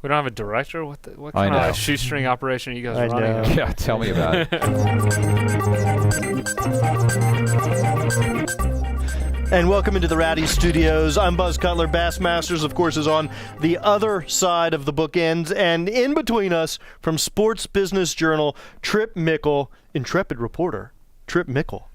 We don't have a director? What I kind know. of shoestring operation are you guys I running? know. Yeah, tell me about it. And welcome into the Rowdy Studios. I'm Buzz Cutler. Bassmasters, of course, is on the other side of the bookends. And in between us, from Sports Business Journal, Tripp Mickle, intrepid reporter, Tripp Mickle.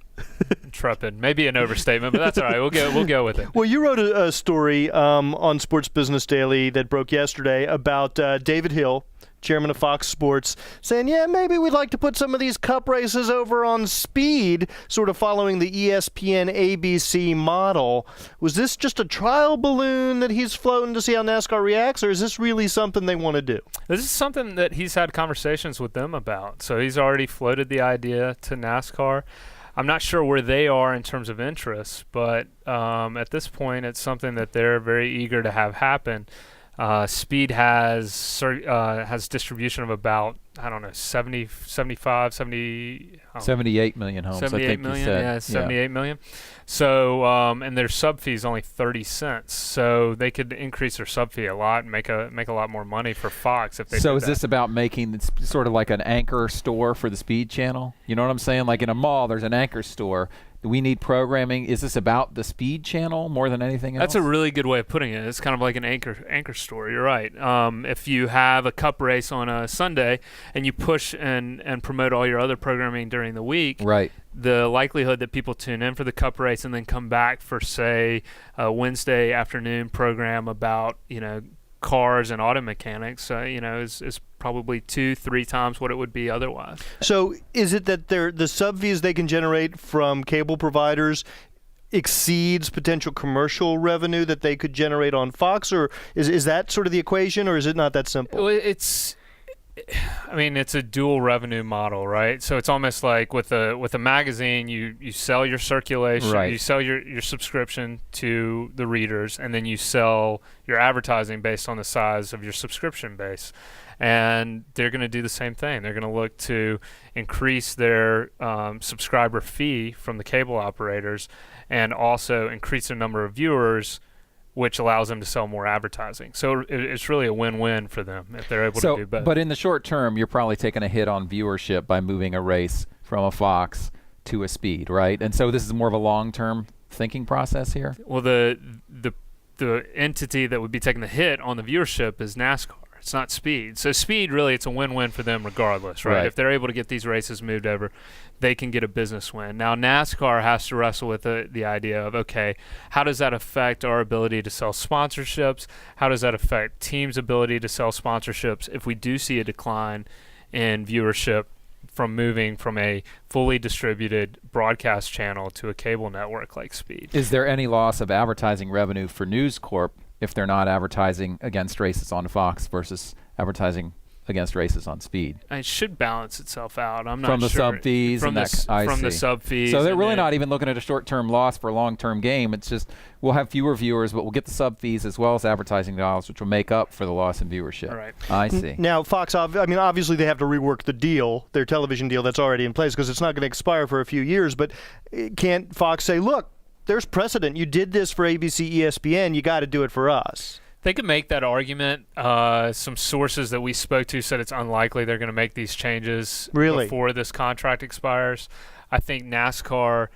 Intrepid. Maybe an overstatement, but that's all right. We'll go with it. Well, you wrote a story on Sports Business Daily that broke yesterday about David Hill, chairman of Fox Sports, saying, yeah, maybe we'd like to put some of these cup races over on Speed, sort of following the ESPN ABC model. Was this just a trial balloon that he's floating to see how NASCAR reacts, or is this really something they want to do? This is something that he's had conversations with them about. So he's already floated the idea to NASCAR. I'm not sure where they are in terms of interest, but at this point, it's something that they're very eager to have happen. Speed has distribution of about, 78 million homes, 78 I think million, you said. yeah, 78 million. So, and their sub fee is only 30 cents. So they could increase their sub fee a lot and make a lot more money for Fox if they So did is that. this about making it sort of like an anchor store for the Speed channel? You know what I'm saying? Like in a mall, there's an anchor store. Do we need programming? Is this about the Speed channel more than anything else? That's a really good way of putting it. It's kind of like an anchor store. You're right. If you have a cup race on a Sunday and you push and promote all your other programming during the week, right. The likelihood that people tune in for the cup race and then come back for, say, a Wednesday afternoon program about, cars and auto mechanics, is probably 2-3 times what it would be otherwise. So is it that the sub fees they can generate from cable providers exceeds potential commercial revenue that they could generate on Fox, or is that sort of the equation, or is it not that simple? Well, it's a dual revenue model, right? So it's almost like with a magazine, you sell your circulation, right. You sell your subscription to the readers, and then you sell your advertising based on the size of your subscription base. And they're going to do the same thing. They're going to look to increase their subscriber fee from the cable operators and also increase their number of viewers, which allows them to sell more advertising. So it's really a win-win for them if they're able to do both. But in the short term, you're probably taking a hit on viewership by moving a race from a Fox to a Speed, right? And so this is more of a long-term thinking process here? Well, the entity that would be taking the hit on the viewership is NASCAR. It's not Speed. So Speed, really, it's a win-win for them regardless, right? If they're able to get these races moved over, they can get a business win. Now, NASCAR has to wrestle with the idea of, okay, how does that affect our ability to sell sponsorships? How does that affect teams' ability to sell sponsorships if we do see a decline in viewership from moving from a fully distributed broadcast channel to a cable network like Speed? Is there any loss of advertising revenue for News Corp if they're not advertising against races on Fox versus advertising against races on Speed? It should balance itself out. I'm not from the sure. sub fees from and the sub fees. So they're really not even looking at a short-term loss for a long-term game. It's just we'll have fewer viewers, but we'll get the sub fees as well as advertising dollars, which will make up for the loss in viewership. Right. I see. Now, Fox, obviously they have to rework the deal, their television deal that's already in place, because it's not going to expire for a few years. But can't Fox say, look, there's precedent. You did this for ABC, ESPN. You got to do it for us. They could make that argument. Some sources that we spoke to said it's unlikely they're going to make these changes before this contract expires. I think NASCAR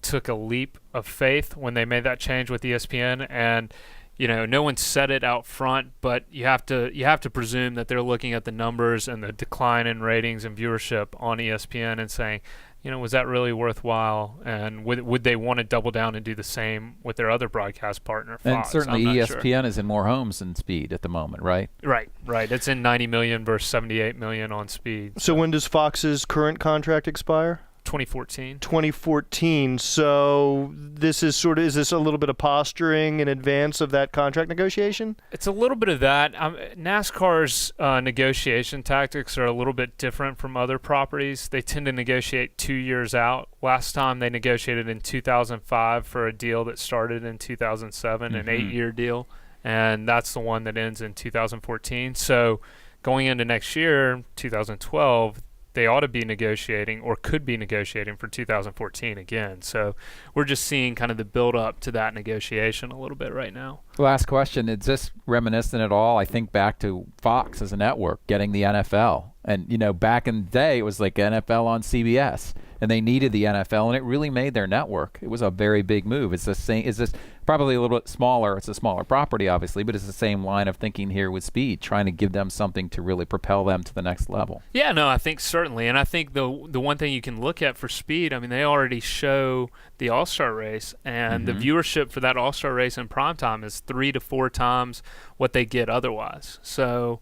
took a leap of faith when they made that change with ESPN, and no one said it out front, but you have to presume that they're looking at the numbers and the decline in ratings and viewership on ESPN and saying, was that really worthwhile? And would they want to double down and do the same with their other broadcast partner, Fox? And certainly ESPN is in more homes than Speed at the moment, right? Right. It's in 90 million versus 78 million on Speed. So when does Fox's current contract expire? 2014. 2014. So this is is this a little bit of posturing in advance of that contract negotiation? It's a little bit of that. NASCAR's negotiation tactics are a little bit different from other properties. They tend to negotiate 2 years out. Last time they negotiated in 2005 for a deal that started in 2007, an 8-year deal, and that's the one that ends in 2014. So going into next year, 2012, they ought to be negotiating or could be negotiating for 2014 again. So we're just seeing kind of the build up to that negotiation a little bit right now. Last question. Is this reminiscent at all? I think back to Fox as a network getting the NFL. And, back in the day, it was like NFL on CBS. And they needed the NFL, and it really made their network. It was a very big move. It's the same. Is this probably a little bit smaller? It's a smaller property, obviously, but it's the same line of thinking here with Speed, trying to give them something to really propel them to the next level. Yeah, no, I think certainly. And I think the one thing you can look at for Speed, I mean, they already show the All-Star race, and the viewership for that All-Star race in primetime is 3 to 4 times what they get otherwise. So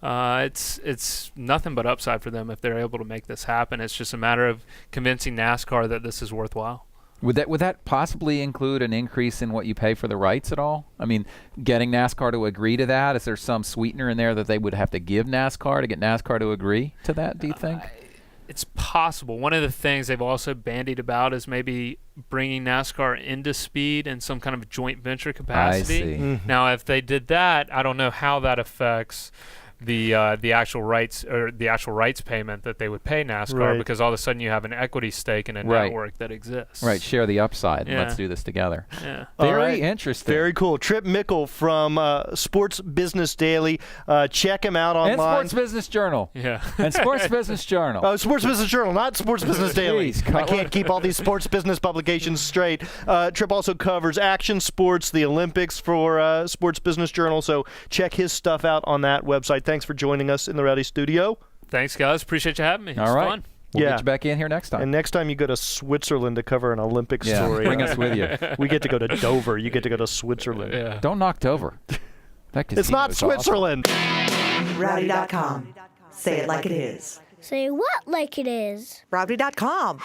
it's nothing but upside for them if they're able to make this happen. It's just a matter of convincing NASCAR that this is worthwhile. Would that possibly include an increase in what you pay for the rights at all? I mean, getting NASCAR to agree to that? Is there some sweetener in there that they would have to give NASCAR to get NASCAR to agree to that, do you think? It's possible. One of the things they've also bandied about is maybe bringing NASCAR into Speed in some kind of joint venture capacity. I see. Now, if they did that, I don't know how that affects the actual rights or the actual rights payment that they would pay NASCAR, because all of a sudden you have an equity stake in a network that exists. Right, share the upside. And let's do this together. Yeah. Very interesting. Very cool. Tripp Mickle from Sports Business Daily. Check him out online. And Sports Business Journal. Yeah. And Sports Business Journal. Oh, Sports Business Journal, not Sports Business Daily. Jeez, I can't keep all these sports business publications straight. Tripp also covers action sports, the Olympics for Sports Business Journal, so check his stuff out on that website. Thanks for joining us in the Rowdy Studio. Thanks, guys. Appreciate you having me. It's fun. We'll get you back in here next time. And next time you go to Switzerland to cover an Olympic story. Bring us with you. We get to go to Dover. You get to go to Switzerland. Yeah. Don't knock Dover. It's not Switzerland. Awesome. Rowdy.com. Say it like it is. Say what like it is? Rowdy.com.